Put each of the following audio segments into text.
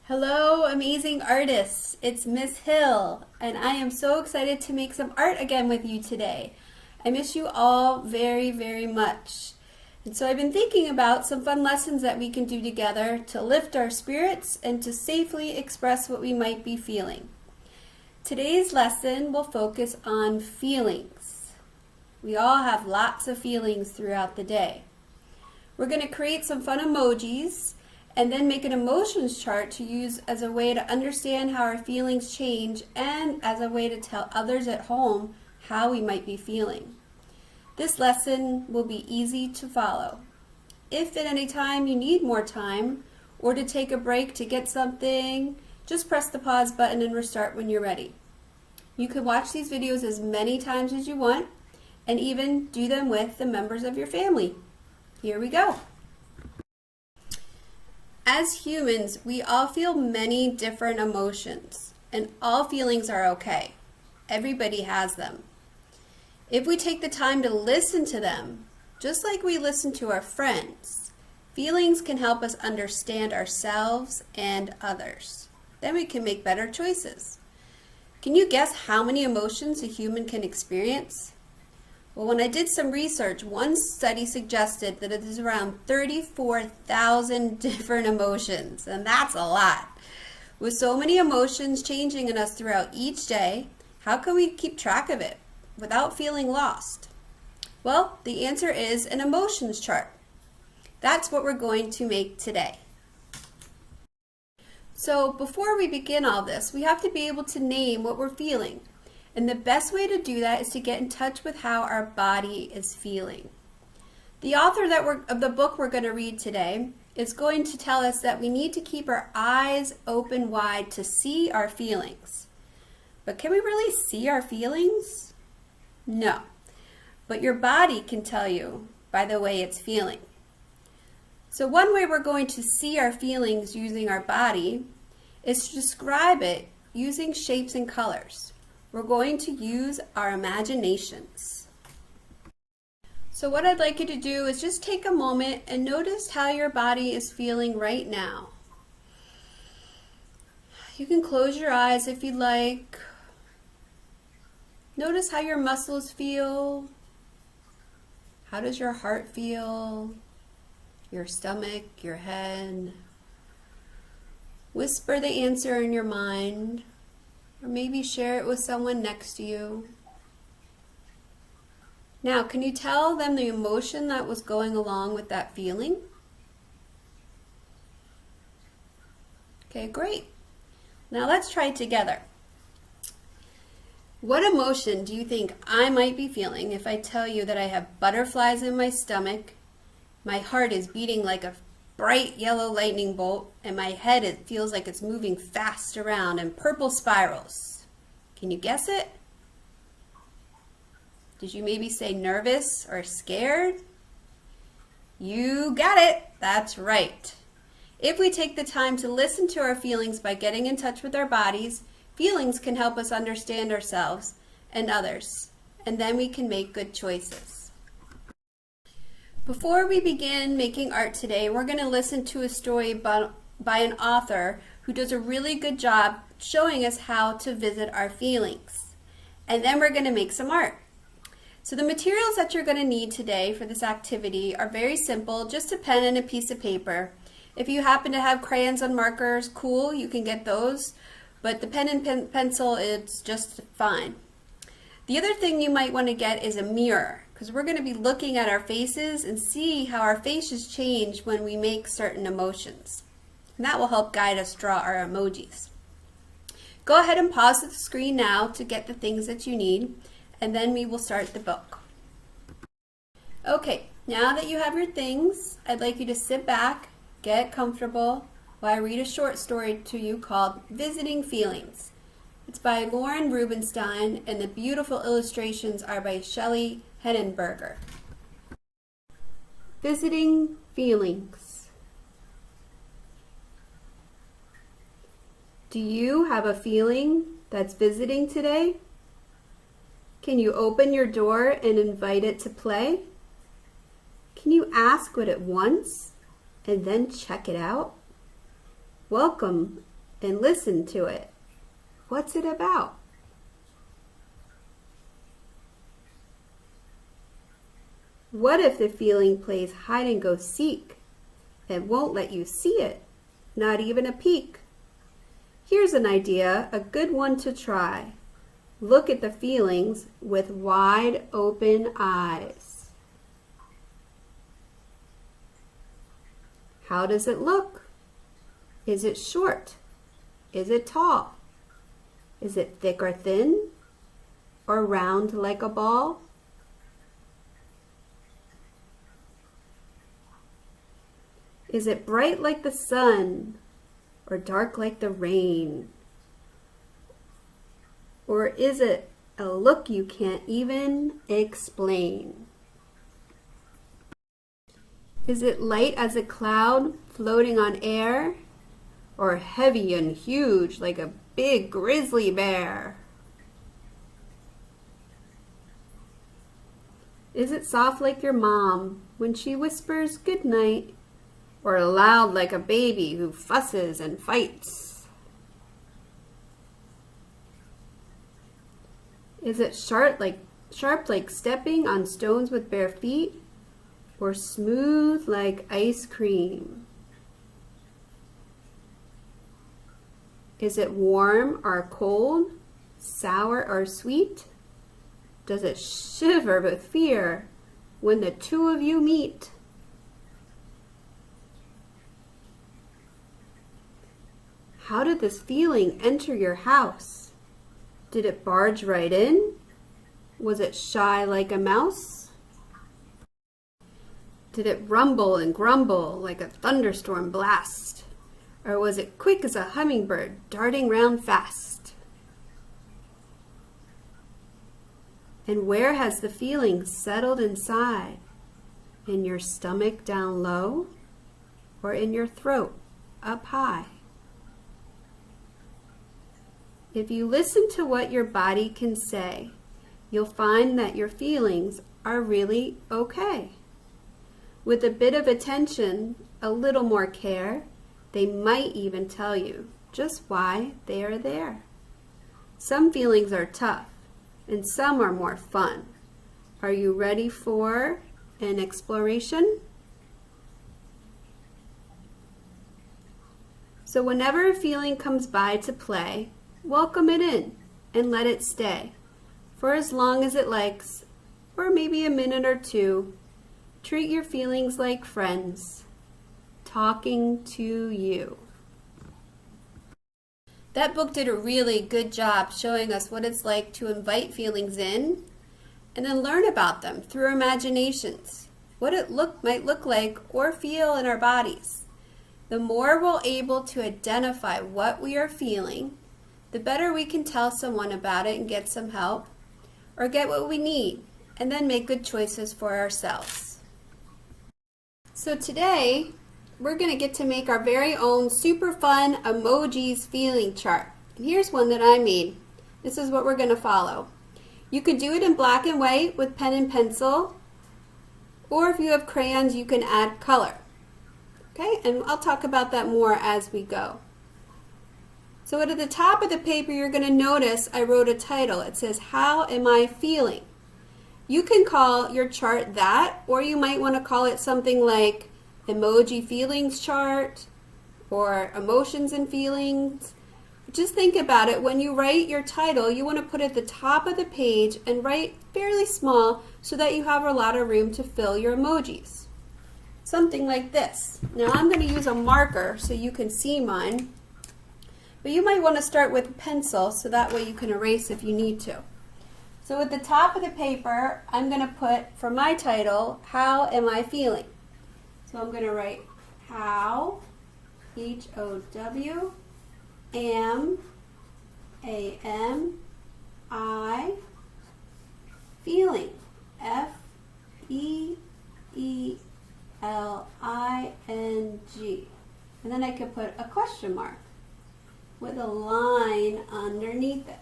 Hello, amazing artists. It's Miss Hill, and I am so excited to make some art again with you today. I miss you all very, very much. And so I've been thinking about some fun lessons that we can do together to lift our spirits and to safely express what we might be feeling. Today's lesson will focus on feelings. We all have lots of feelings throughout the day. We're going to create some fun emojis and then make an emotions chart to use as a way to understand how our feelings change and as a way to tell others at home how we might be feeling. This lesson will be easy to follow. If at any time you need more time or to take a break to get something, just press the pause button and restart when you're ready. You can watch these videos as many times as you want and even do them with the members of your family. Here we go. As humans, we all feel many different emotions, and all feelings are okay. Everybody has them. If we take the time to listen to them, just like we listen to our friends, feelings can help us understand ourselves and others. Then we can make better choices. Can you guess how many emotions a human can experience? Well, when I did some research, one study suggested that it is around 34,000 different emotions, and that's a lot. With so many emotions changing in us throughout each day, how can we keep track of it without feeling lost? Well, the answer is an emotions chart. That's what we're going to make today. So before we begin all this, we have to be able to name what we're feeling. And the best way to do that is to get in touch with how our body is feeling. The author of the book we're going to read today is going to tell us that we need to keep our eyes open wide to see our feelings. But can we really see our feelings? No. But your body can tell you by the way it's feeling. So one way we're going to see our feelings using our body is to describe it using shapes and colors. We're going to use our imaginations. So what I'd like you to do is just take a moment and notice how your body is feeling right now. You can close your eyes if you'd like. Notice how your muscles feel. How does your heart feel? Your stomach, your head. Whisper the answer in your mind. Or maybe share it with someone next to you. Now, can you tell them the emotion that was going along with that feeling? Okay, great. Now let's try it together. What emotion do you think I might be feeling if I tell you that I have butterflies in my stomach, my heart is beating like a bright yellow lightning bolt, and my head, it feels like it's moving fast around in purple spirals? Can you guess it? Did you maybe say nervous or scared? You got it. That's right. If we take the time to listen to our feelings by getting in touch with our bodies, feelings can help us understand ourselves and others, and then we can make good choices. Before we begin making art today, we're going to listen to a story by an author who does a really good job showing us how to visit our feelings. And then we're going to make some art. So the materials that you're going to need today for this activity are very simple, just a pen and a piece of paper. If you happen to have crayons and markers, cool, you can get those. But the pen and pencil is just fine. The other thing you might want to get is a mirror, because we're going to be looking at our faces and see how our faces change when we make certain emotions. And that will help guide us draw our emojis. Go ahead and pause the screen now to get the things that you need, and then we will start the book. Okay, now that you have your things, I'd like you to sit back, get comfortable, while I read a short story to you called Visiting Feelings. It's by Lauren Rubenstien, and the beautiful illustrations are by Shelley Henenberger. Visiting Feelings. Do you have a feeling that's visiting today? Can you open your door and invite it to play? Can you ask what it wants and then check it out? Welcome and listen to it. What's it about? What if the feeling plays hide and go seek and won't let you see it, not even a peek? Here's an idea, a good one to try. Look at the feelings with wide open eyes. How does it look? Is it short? Is it tall? Is it thick or thin? Or round like a ball? Is it bright like the sun, or dark like the rain? Or is it a look you can't even explain? Is it light as a cloud floating on air, or heavy and huge like a big grizzly bear? Is it soft like your mom when she whispers good night, or loud like a baby who fusses and fights? Is it sharp like stepping on stones with bare feet, or smooth like ice cream? Is it warm or cold, sour or sweet? Does it shiver with fear when the two of you meet? How did this feeling enter your house? Did it barge right in? Was it shy like a mouse? Did it rumble and grumble like a thunderstorm blast? Or was it quick as a hummingbird darting round fast? And where has the feeling settled inside? In your stomach down low, or in your throat up high? If you listen to what your body can say, you'll find that your feelings are really okay. With a bit of attention, a little more care, they might even tell you just why they are there. Some feelings are tough, and some are more fun. Are you ready for an exploration? So whenever a feeling comes by to play, welcome it in and let it stay for as long as it likes, or maybe a minute or two. Treat your feelings like friends, talking to you. That book did a really good job showing us what it's like to invite feelings in and then learn about them through our imaginations, what it might look like or feel in our bodies. The more we're able to identify what we are feeling, the better we can tell someone about it and get some help, or get what we need, and then make good choices for ourselves. So today, we're going to get to make our very own super fun emojis feeling chart. And here's one that I made. This is what we're going to follow. You could do it in black and white with pen and pencil, or if you have crayons, you can add color. Okay, and I'll talk about that more as we go. So at the top of the paper, you're going to notice I wrote a title. It says, How Am I Feeling? You can call your chart that, or you might want to call it something like Emoji Feelings Chart or Emotions and Feelings. Just think about it. When you write your title, you want to put it at the top of the page and write fairly small so that you have a lot of room to fill your emojis. Something like this. Now I'm going to use a marker so you can see mine. But you might want to start with a pencil so that way you can erase if you need to. So at the top of the paper, I'm going to put, for my title, How Am I Feeling? So I'm going to write how, H-O-W, am, A-M-I, feeling, F-E-E-L-I-N-G. And then I could put a question mark with a line underneath it.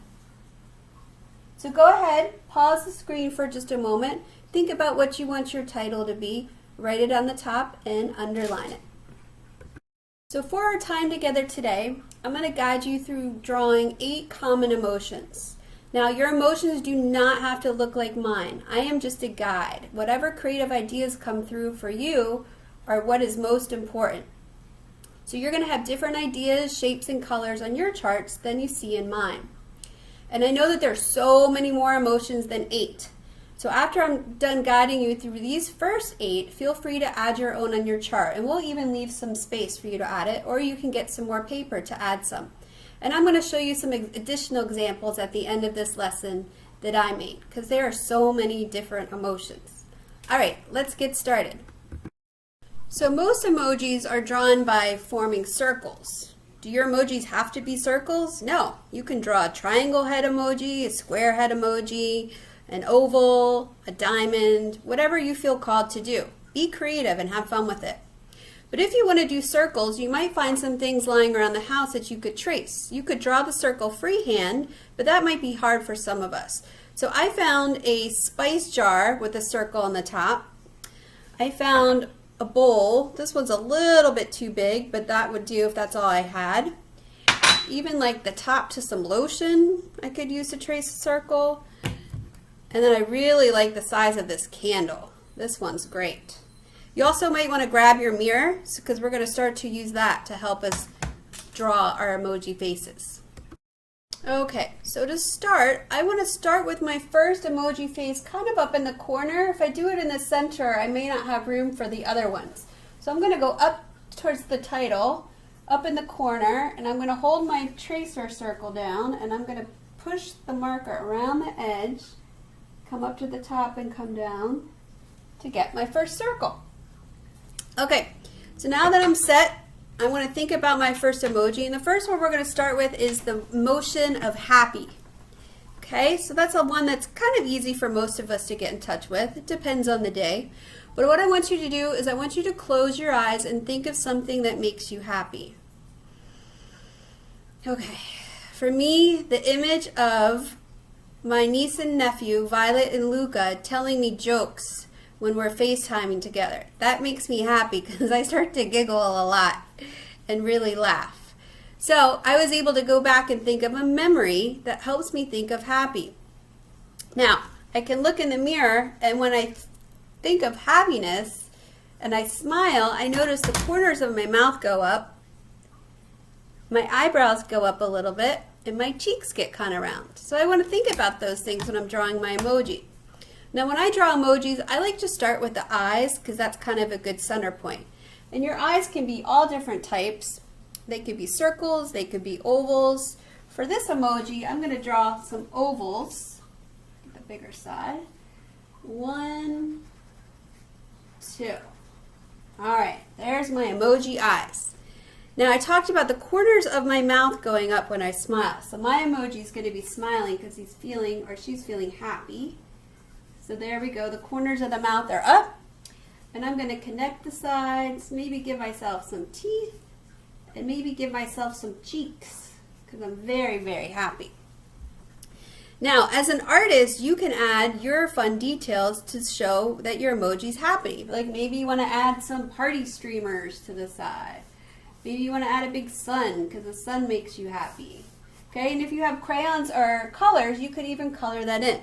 So go ahead, pause the screen for just a moment, think about what you want your title to be, write it on the top and underline it. So for our time together today, I'm going to guide you through drawing 8 common emotions. Now, your emotions do not have to look like mine. I am just a guide. Whatever creative ideas come through for you are what is most important. So you're going to have different ideas, shapes, and colors on your charts than you see in mine. And I know that there's so many more emotions than 8. So after I'm done guiding you through these first 8, feel free to add your own on your chart. And we'll even leave some space for you to add it, or you can get some more paper to add some. And I'm going to show you some additional examples at the end of this lesson that I made, because there are so many different emotions. All right, let's get started. So most emojis are drawn by forming circles. Do your emojis have to be circles? No. You can draw a triangle head emoji, a square head emoji, an oval, a diamond, whatever you feel called to do. Be creative and have fun with it. But if you want to do circles, you might find some things lying around the house that you could trace. You could draw the circle freehand, but that might be hard for some of us. So I found a spice jar with a circle on the top. I found a bowl. This one's a little bit too big, but that would do if that's all I had. Even like the top to some lotion I could use to trace a circle. And then I really like the size of this candle. This one's great. You also might want to grab your mirror because we're going to start to use that to help us draw our emoji faces. Okay, so to start, I want to start with my first emoji face kind of up in the corner. If I do it in the center, I may not have room for the other ones. So I'm going to go up towards the title, up in the corner, and I'm going to hold my tracer circle down, and I'm going to push the marker around the edge, come up to the top and come down to get my first circle. Okay, so now that I'm set, I want to think about my first emoji, and the first one we're going to start with is the emotion of happy. Okay, so that's a one that's kind of easy for most of us to get in touch with. It depends on the day. But what I want you to do is I want you to close your eyes and think of something that makes you happy. Okay, for me, the image of my niece and nephew, Violet and Luca, telling me jokes when we're FaceTiming together. That makes me happy because I start to giggle a lot and really laugh. So I was able to go back and think of a memory that helps me think of happy. Now, I can look in the mirror, and when I think of happiness and I smile, I notice the corners of my mouth go up, my eyebrows go up a little bit, and my cheeks get kind of round. So I want to think about those things when I'm drawing my emoji. Now when I draw emojis, I like to start with the eyes because that's kind of a good center point. And your eyes can be all different types. They could be circles, they could be ovals. For this emoji, I'm going to draw some ovals. Get the bigger side. 1, 2. All right, there's my emoji eyes. Now I talked about the corners of my mouth going up when I smile. So my emoji is going to be smiling because he's feeling or she's feeling happy. So there we go. The corners of the mouth are up. And I'm going to connect the sides, maybe give myself some teeth, and maybe give myself some cheeks because I'm very, very happy. Now, as an artist, you can add your fun details to show that your emoji's happy. Like maybe you want to add some party streamers to the side. Maybe you want to add a big sun because the sun makes you happy. Okay, and if you have crayons or colors, you could even color that in.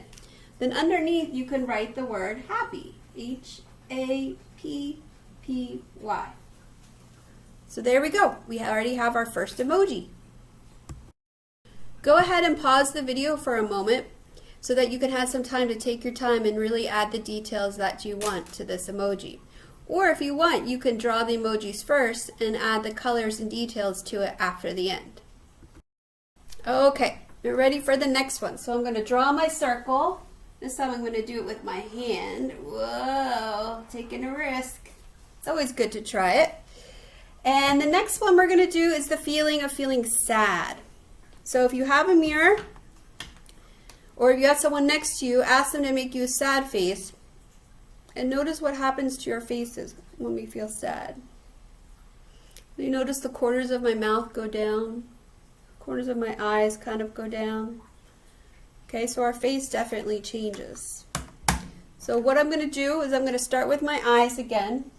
Then underneath, you can write the word happy. Happy. So there we go. We already have our first emoji. Go ahead and pause the video for a moment so that you can have some time to take your time and really add the details that you want to this emoji. Or if you want, you can draw the emojis first and add the colors and details to it after the end. Okay, we're ready for the next one. So I'm going to draw my circle. This time I'm going to do it with my hand. Whoa, taking a risk. It's always good to try it. And the next one we're going to do is the feeling of feeling sad. So if you have a mirror, or if you have someone next to you, ask them to make you a sad face. And notice what happens to your faces when we feel sad. You notice the corners of my mouth go down. Corners of my eyes kind of go down. Okay, so our face definitely changes. So what I'm going to do is I'm going to start with my eyes again.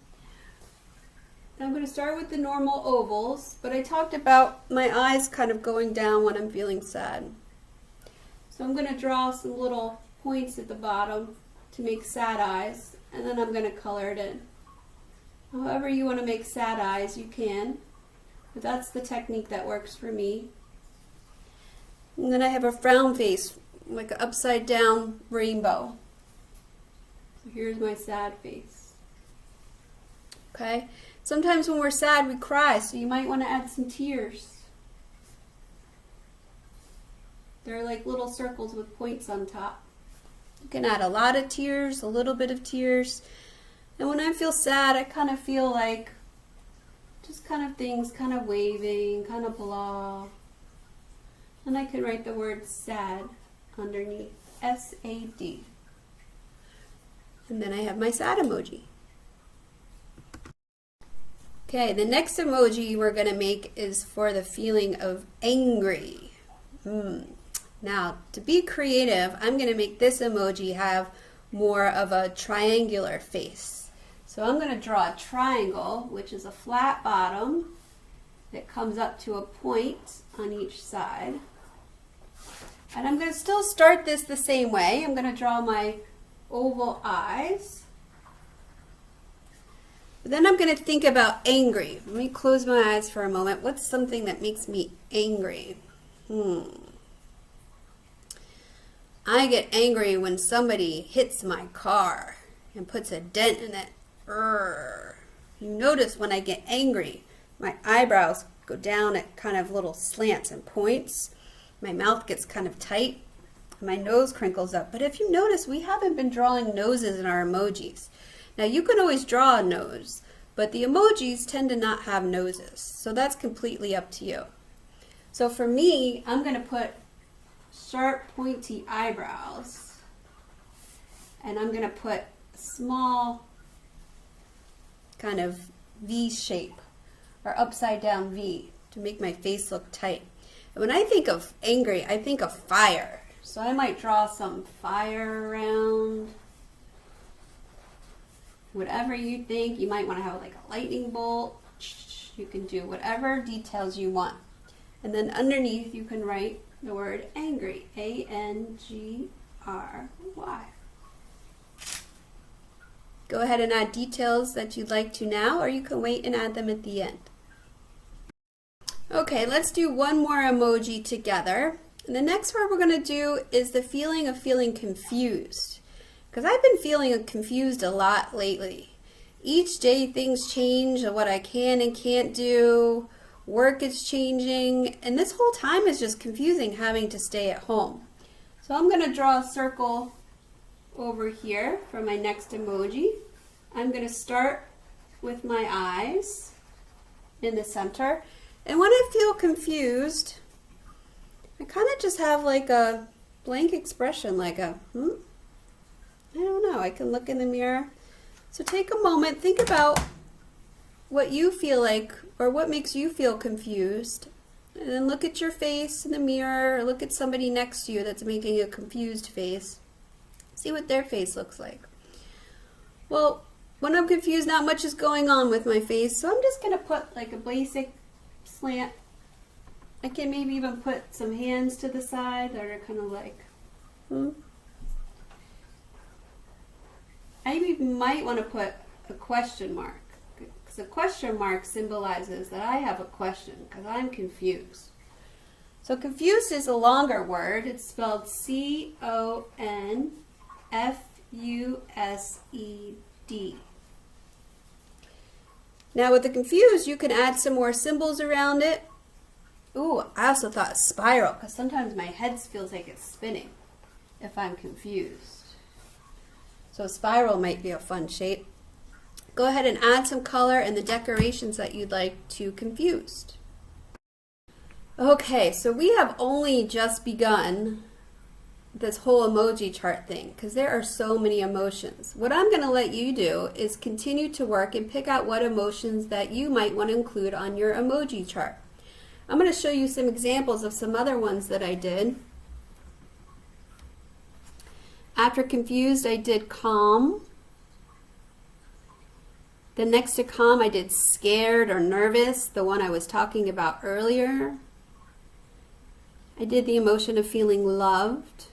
I'm going to start with the normal ovals, but I talked about my eyes kind of going down when I'm feeling sad. So I'm going to draw some little points at the bottom to make sad eyes, and then I'm going to color it in. However you want to make sad eyes, you can, but that's the technique that works for me. And then I have a frown face, like an upside down rainbow. So here's my sad face. Okay? Sometimes when we're sad, we cry, so you might want to add some tears. They're like little circles with points on top. You can add a lot of tears, a little bit of tears. And when I feel sad, I kind of feel like just kind of things kind of waving, kind of blah. And I can write the word sad underneath, S-A-D. And then I have my sad emoji. Okay, the next emoji we're going to make is for the feeling of angry. Now, to be creative, I'm going to make this emoji have more of a triangular face. So I'm going to draw a triangle, which is a flat bottom that comes up to a point on each side. And I'm going to still start this the same way. I'm going to draw my oval eyes. But then I'm going to think about angry. Let me close my eyes for a moment. What's something that makes me angry? I get angry when somebody hits my car and puts a dent in it. You notice when I get angry, my eyebrows go down at kind of little slants and points. My mouth gets kind of tight. My nose crinkles up. But if you notice, we haven't been drawing noses in our emojis. Now you can always draw a nose, but the emojis tend to not have noses. So that's completely up to you. So for me, I'm going to put sharp, pointy eyebrows. And I'm going to put a small kind of V shape or upside down V to make my face look tight. And when I think of angry, I think of fire. So I might draw some fire around. Whatever you think, you might want to have like a lightning bolt. You can do whatever details you want. And then underneath you can write the word angry, A-N-G-R-Y. Go ahead and add details that you'd like to now, or you can wait and add them at the end. Okay, let's do one more emoji together. And the next word we're going to do is the feeling of feeling confused. Because I've been feeling confused a lot lately. Each day things change of what I can and can't do. Work is changing. And this whole time is just confusing having to stay at home. So I'm going to draw a circle over here for my next emoji. I'm going to start with my eyes in the center. And when I feel confused, I kind of just have like a blank expression, like a, I don't know, I can look in the mirror. So take a moment, think about what you feel like or what makes you feel confused. And then look at your face in the mirror or look at somebody next to you that's making a confused face. See what their face looks like. Well, when I'm confused, not much is going on with my face, so I'm just going to put like a basic slant. I can maybe even put some hands to the side that are kind of like, I might want to put a question mark, because a question mark symbolizes that I have a question, because I'm confused. So confused is a longer word. It's spelled C-O-N-F-U-S-E-D. Now with the confused, you can add some more symbols around it. Ooh, I also thought spiral, because sometimes my head feels like it's spinning if I'm confused. So a spiral might be a fun shape. Go ahead and add some color and the decorations that you'd like to confused. Okay, so we have only just begun this whole emoji chart thing because there are so many emotions. What I'm going to let you do is continue to work and pick out what emotions that you might want to include on your emoji chart. I'm going to show you some examples of some other ones that I did. After confused, I did calm. Then next to calm, I did scared or nervous, the one I was talking about earlier. I did the emotion of feeling loved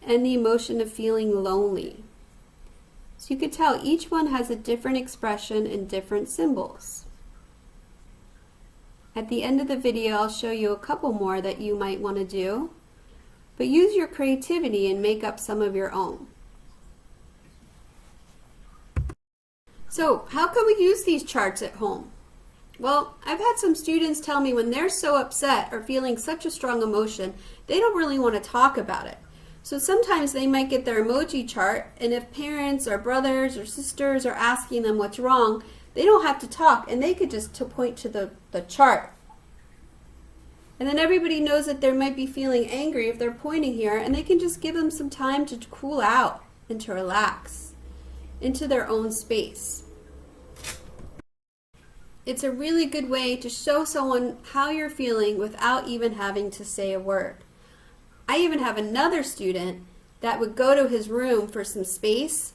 and the emotion of feeling lonely. So you could tell each one has a different expression and different symbols. At the end of the video, I'll show you a couple more that you might want to do, but use your creativity and make up some of your own. So how can we use these charts at home? Well, I've had some students tell me when they're so upset or feeling such a strong emotion, they don't really want to talk about it. So sometimes they might get their emoji chart, and if parents or brothers or sisters are asking them what's wrong, they don't have to talk, and they could just point to the chart. And then everybody knows that they might be feeling angry if they're pointing here, and they can just give them some time to cool out and to relax into their own space. It's a really good way to show someone how you're feeling without even having to say a word. I even have another student that would go to his room for some space,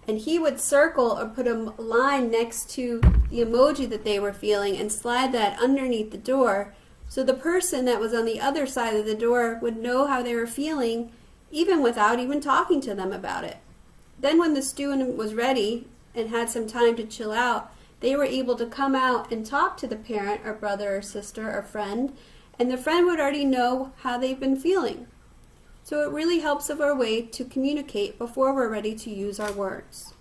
and he would circle or put a line next to the emoji that they were feeling and slide that underneath the door, so the person that was on the other side of the door would know how they were feeling even without even talking to them about it. Then when the student was ready and had some time to chill out, they were able to come out and talk to the parent or brother or sister or friend, and the friend would already know how they've been feeling. So it really helps of our way to communicate before we're ready to use our words.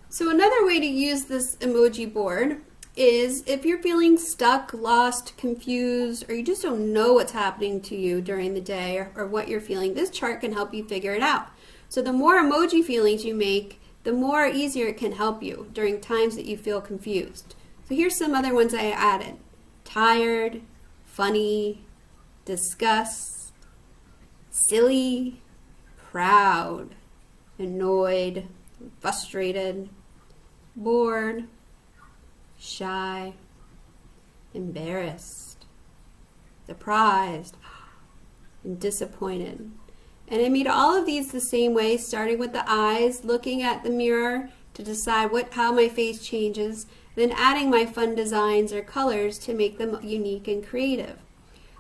So another way to use this emoji board is if you're feeling stuck, lost, confused, or you just don't know what's happening to you during the day or what you're feeling, this chart can help you figure it out. So the more emoji feelings you make, the more easier it can help you during times that you feel confused. So here's some other ones I added. Tired, funny, disgust, silly, proud, annoyed, frustrated, bored, shy, embarrassed, surprised, and disappointed. And I made all of these the same way, starting with the eyes, looking at the mirror to decide how my face changes, then adding my fun designs or colors to make them unique and creative.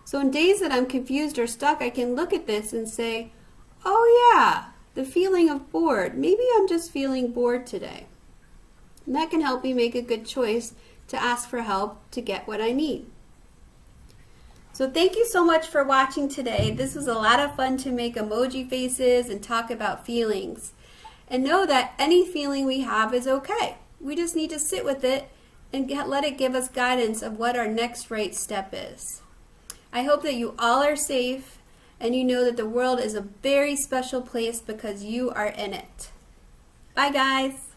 So in days that I'm confused or stuck, I can look at this and say, oh yeah, the feeling of bored. Maybe I'm just feeling bored today. And that can help me make a good choice to ask for help to get what I need. So thank you so much for watching today. This was a lot of fun to make emoji faces and talk about feelings. And know that any feeling we have is okay. We just need to sit with it and let it give us guidance of what our next right step is. I hope that you all are safe and you know that the world is a very special place because you are in it. Bye guys.